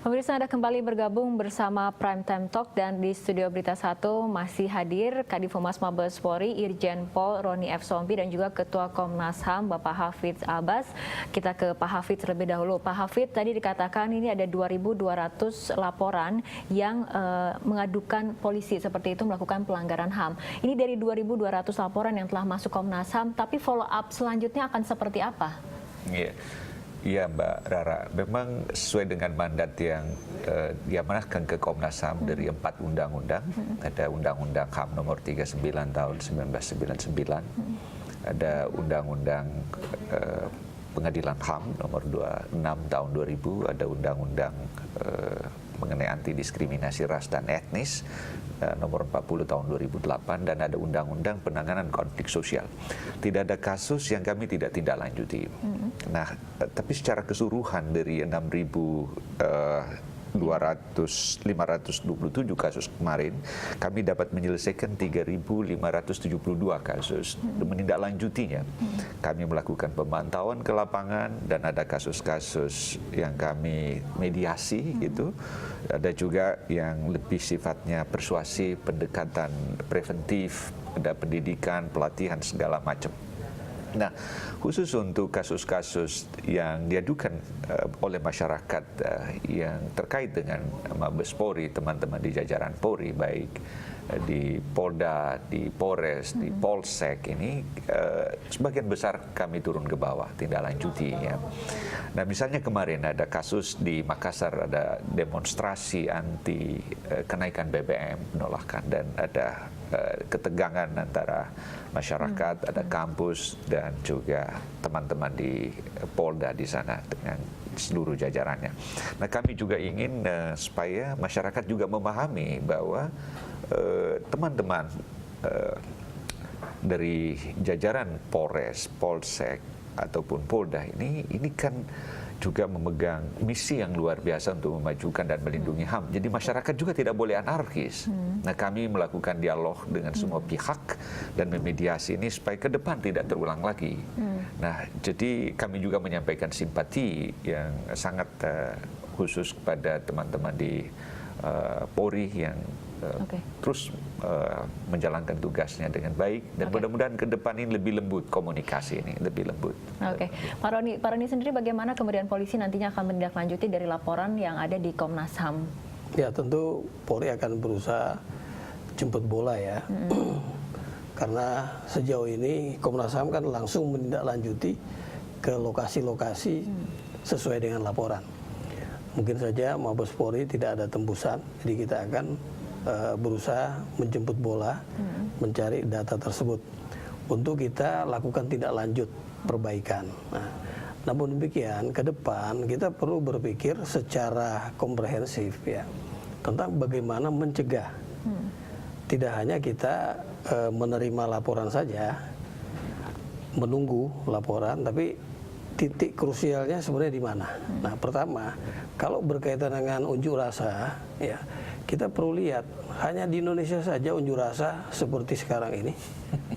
Pemirsa, Anda kembali bergabung bersama Prime Time Talk dan di studio Berita 1 masih hadir Kadif Humas Mabes Polri Irjen Pol Roni F. Sompi dan juga Ketua Komnas HAM Bapak Hafidz Abbas. Kita ke Pak Hafidz terlebih dahulu. Pak Hafidz, tadi dikatakan ini ada 2.200 laporan yang mengadukan polisi seperti itu melakukan pelanggaran HAM. Ini dari 2.200 laporan yang telah masuk Komnas HAM, tapi follow up selanjutnya akan seperti apa? Iya Mbak Rara, memang sesuai dengan mandat yang diamanahkan ke Komnas HAM dari 4 undang-undang. Ada Undang-Undang HAM nomor 39 tahun 1999, ada Undang-Undang Pengadilan HAM nomor 26 tahun 2000, ada Undang-Undang mengenai anti diskriminasi ras dan etnis nomor 40 tahun 2008, dan ada Undang-Undang Penanganan Konflik Sosial. Tidak ada kasus yang kami tidak tindak lanjuti. Nah, tapi secara keseluruhan dari 527 kasus kemarin, kami dapat menyelesaikan 3.572 kasus. Menindaklanjutinya, kami melakukan pemantauan ke lapangan dan ada kasus-kasus yang kami mediasi gitu. Ada juga yang lebih sifatnya persuasif, pendekatan preventif, ada pendidikan, pelatihan segala macam. Nah, khusus untuk kasus-kasus yang diadukan oleh masyarakat yang terkait dengan Mabes Polri, teman-teman di jajaran Polri, baik di Polda, di Polres, di Polsek, ini sebagian besar kami turun ke bawah, tindak lanjuti ya. Nah, misalnya kemarin ada kasus di Makassar, ada demonstrasi anti kenaikan BBM, penolakan, dan ada ketegangan antara masyarakat, ada kampus dan juga teman-teman di Polda di sana dengan seluruh jajarannya. Nah, kami juga ingin supaya masyarakat juga memahami bahwa teman-teman dari jajaran Polres, Polsek ataupun Polda ini kan juga memegang misi yang luar biasa untuk memajukan dan melindungi HAM. Jadi masyarakat juga tidak boleh anarkis. Nah, kami melakukan dialog dengan semua pihak dan memediasi ini supaya ke depan tidak terulang lagi. Nah, jadi kami juga menyampaikan simpati yang sangat khusus kepada teman-teman di Polri yang terus menjalankan tugasnya dengan baik, dan mudah-mudahan ke depan ini lebih lembut, komunikasi ini lebih lembut. Pak Roni sendiri bagaimana kemudian polisi nantinya akan menindaklanjuti dari laporan yang ada di Komnas HAM? Ya, tentu Polri akan berusaha jemput bola ya. Karena sejauh ini Komnas HAM kan langsung menindaklanjuti ke lokasi-lokasi sesuai dengan laporan. Mungkin saja Mabes Polri tidak ada tembusan, jadi kita akan berusaha menjemput bola, mencari data tersebut untuk kita lakukan tindak lanjut perbaikan. Nah, namun demikian ke depan kita perlu berpikir secara komprehensif ya tentang bagaimana mencegah. Tidak hanya kita menerima laporan saja, menunggu laporan, tapi titik krusialnya sebenarnya di mana. Nah, pertama, kalau berkaitan dengan unjuk rasa, ya kita perlu lihat hanya di Indonesia saja unjuk rasa seperti sekarang ini,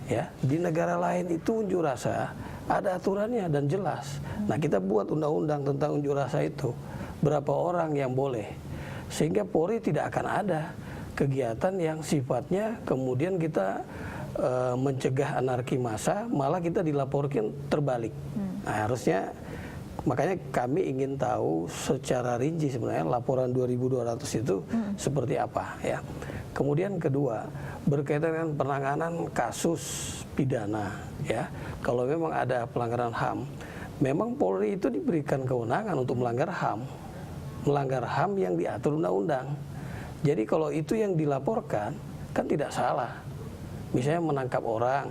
ya di negara lain itu unjuk rasa ada aturannya dan jelas. Nah, kita buat undang-undang tentang unjuk rasa itu, berapa orang yang boleh, sehingga Polri tidak akan ada kegiatan yang sifatnya kemudian kita mencegah anarki massa, malah kita dilaporkan terbalik. Nah, harusnya makanya kami ingin tahu secara rinci sebenarnya laporan 2.200 itu seperti apa ya. Kemudian kedua, berkaitan dengan penanganan kasus pidana ya. Kalau memang ada pelanggaran HAM, memang Polri itu diberikan kewenangan untuk melanggar HAM. Melanggar HAM yang diatur undang-undang. Jadi kalau itu yang dilaporkan kan tidak salah. Misalnya menangkap orang,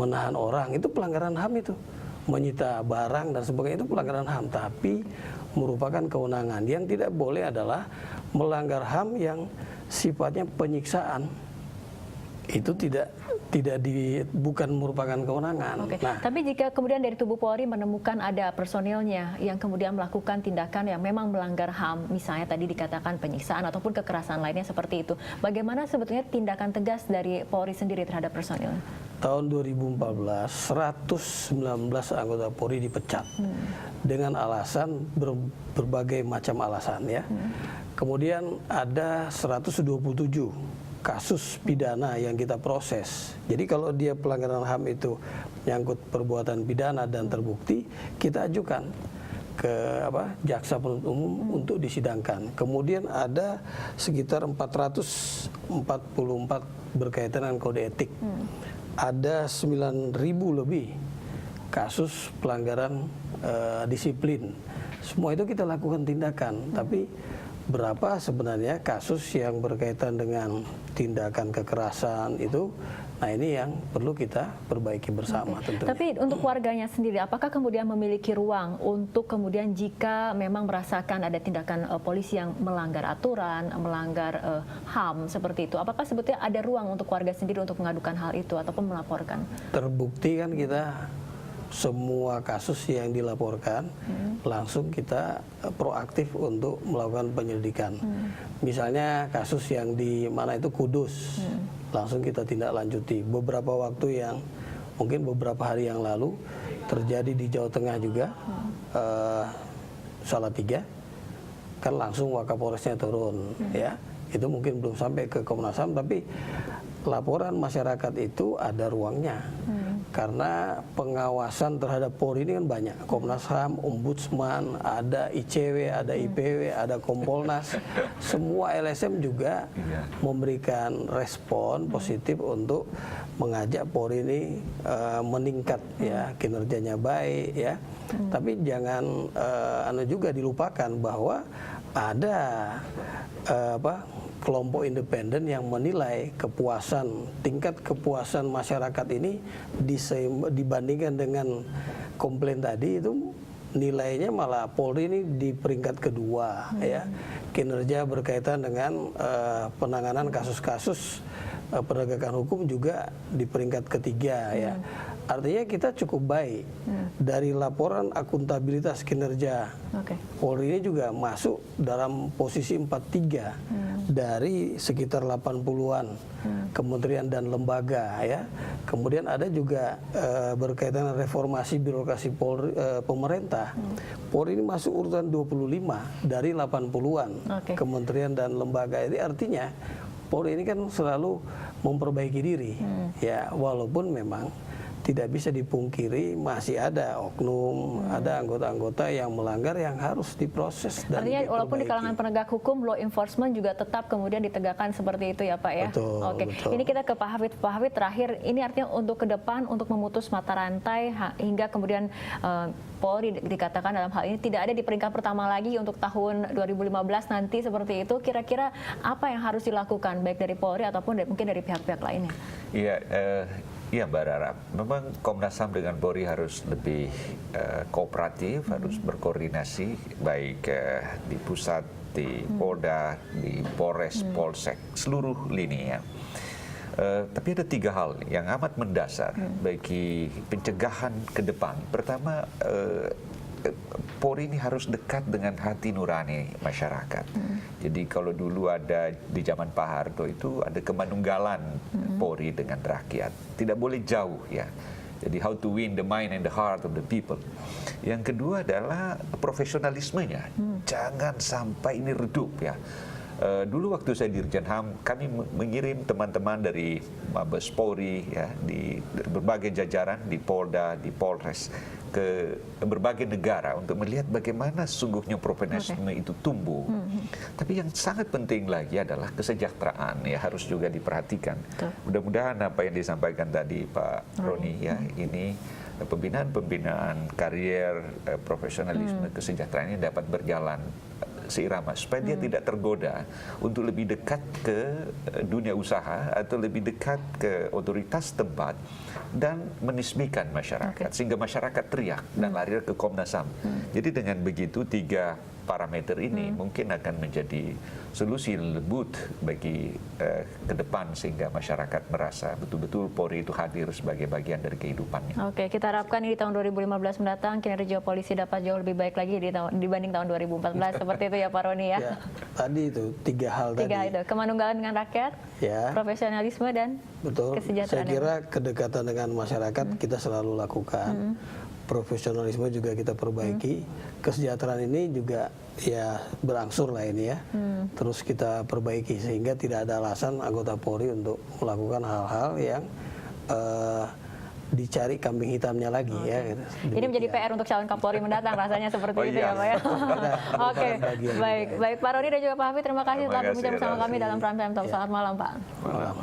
menahan orang, itu pelanggaran HAM itu. Menyita barang dan sebagainya itu pelanggaran HAM, tapi merupakan kewenangan. Yang tidak boleh adalah melanggar HAM yang sifatnya penyiksaan. Itu bukan merupakan kewenangan. Nah, tapi jika kemudian dari tubuh Polri menemukan ada personilnya yang kemudian melakukan tindakan yang memang melanggar HAM, misalnya tadi dikatakan penyiksaan ataupun kekerasan lainnya seperti itu, bagaimana sebetulnya tindakan tegas dari Polri sendiri terhadap personil? tahun 2014 119 anggota Polri dipecat dengan alasan berbagai macam alasan ya. Kemudian ada 127 kasus pidana yang kita proses. Jadi kalau dia pelanggaran HAM itu menyangkut perbuatan pidana dan terbukti, kita ajukan ke jaksa penuntut umum untuk disidangkan. Kemudian ada sekitar 444 berkaitan dengan kode etik. Ada 9.000 lebih kasus pelanggaran disiplin. Semua itu kita lakukan tindakan, tapi berapa sebenarnya kasus yang berkaitan dengan tindakan kekerasan itu, nah ini yang perlu kita perbaiki bersama tentunya. Tapi untuk warganya sendiri, apakah kemudian memiliki ruang untuk kemudian jika memang merasakan ada tindakan polisi yang melanggar aturan, melanggar HAM seperti itu, apakah sebetulnya ada ruang untuk warga sendiri untuk mengadukan hal itu ataupun melaporkan? Terbukti kan kita semua kasus yang dilaporkan langsung kita proaktif untuk melakukan penyelidikan. Misalnya kasus yang di mana itu Kudus, langsung kita tindak lanjuti. Beberapa waktu yang mungkin beberapa hari yang lalu terjadi di Jawa Tengah juga, Salatiga, kan langsung Wakapolresnya turun, ya. Itu mungkin belum sampai ke Komnas HAM, tapi laporan masyarakat itu ada ruangnya. Karena pengawasan terhadap Polri ini kan banyak. Komnas HAM, Ombudsman, ada ICW, ada IPW, ada Kompolnas. Semua LSM juga memberikan respon positif untuk mengajak Polri ini meningkat, ya, kinerjanya baik, ya. Tapi jangan juga dilupakan bahwa ada kelompok independen yang menilai tingkat kepuasan masyarakat ini dibandingkan dengan komplain tadi itu nilainya malah Polri ini di peringkat kedua, ya. Kinerja berkaitan dengan penanganan kasus-kasus penegakan hukum juga di peringkat ketiga, ya. Artinya kita cukup baik. Dari laporan akuntabilitas kinerja Polri ini juga masuk dalam posisi 43 dari sekitar 80-an kementerian dan lembaga, ya. Kemudian ada juga berkaitan dengan reformasi birokrasi Polri, pemerintah. Polri ini masuk urutan 25 dari 80-an kementerian dan lembaga. Ini artinya Polri ini kan selalu memperbaiki diri, ya, walaupun memang tidak bisa dipungkiri masih ada oknum, ada anggota-anggota yang melanggar yang harus diproses dan artinya diperbaiki. walaupun di kalangan penegak hukum, law enforcement juga tetap kemudian ditegakkan seperti itu ya Pak ya? Betul, betul. Ini kita ke Pak Hafid. Pak Hafid, terakhir, ini artinya untuk ke depan, untuk memutus mata rantai hingga kemudian Polri dikatakan dalam hal ini tidak ada di peringkat pertama lagi untuk tahun 2015 nanti seperti itu, kira-kira apa yang harus dilakukan baik dari Polri ataupun mungkin dari pihak-pihak lainnya? Iya Mbak Rara, memang Komnas HAM dengan Polri harus lebih kooperatif, harus berkoordinasi baik di pusat, di Polda, di Polres, Polsek, seluruh lini, ya. Tapi ada 3 hal yang amat mendasar bagi pencegahan ke depan. Pertama, Polri ini harus dekat dengan hati nurani masyarakat. Jadi kalau dulu ada di zaman Pak Harto itu ada kemanunggalan Polri dengan rakyat. Tidak boleh jauh, ya. Jadi how to win the mind and the heart of the people. Yang kedua adalah profesionalismenya. Jangan sampai ini redup, ya. Dulu waktu saya Dirjen HAM, kami mengirim teman-teman dari Mabes Polri, ya, di berbagai jajaran, di Polda, di Polres, ke berbagai negara untuk melihat bagaimana sesungguhnya profesionalisme itu tumbuh. Tapi yang sangat penting lagi adalah kesejahteraan, ya, harus juga diperhatikan. Mudah-mudahan apa yang disampaikan tadi Pak Roni, ya, ini pembinaan karier, profesionalisme, kesejahteraan ini dapat berjalan seirama supaya dia tidak tergoda untuk lebih dekat ke dunia usaha atau lebih dekat ke otoritas tempat dan menisbikan masyarakat sehingga masyarakat teriak dan lari ke Komnas HAM. Jadi dengan begitu 3 parameter ini mungkin akan menjadi solusi lembut bagi ke depan sehingga masyarakat merasa betul-betul Polri itu hadir sebagai bagian dari kehidupannya. Oke, kita harapkan di tahun 2015 mendatang kinerja polisi dapat jauh lebih baik lagi dibanding tahun 2014 seperti itu ya Pak Roni ya. Ya, tadi itu 3 hal tadi. 3 itu, kemanunggalan dengan rakyat, Ya. profesionalisme dan Betul. kesejahteraan. Saya kira kedekatan dengan masyarakat kita selalu lakukan. Profesionalisme juga kita perbaiki. Kesejahteraan ini juga ya berangsur lah ini ya. Terus kita perbaiki sehingga tidak ada alasan anggota Polri untuk melakukan hal-hal yang dicari kambing hitamnya lagi ya. Gitu. Ini menjadi PR untuk calon Kapolri mendatang rasanya seperti itu ya Pak ya. Oke, baik Pak Roni dan juga Pak Hafid, terima kasih telah berbincang bersama kami dalam Prime Time Talk. Selamat malam Pak. Malam.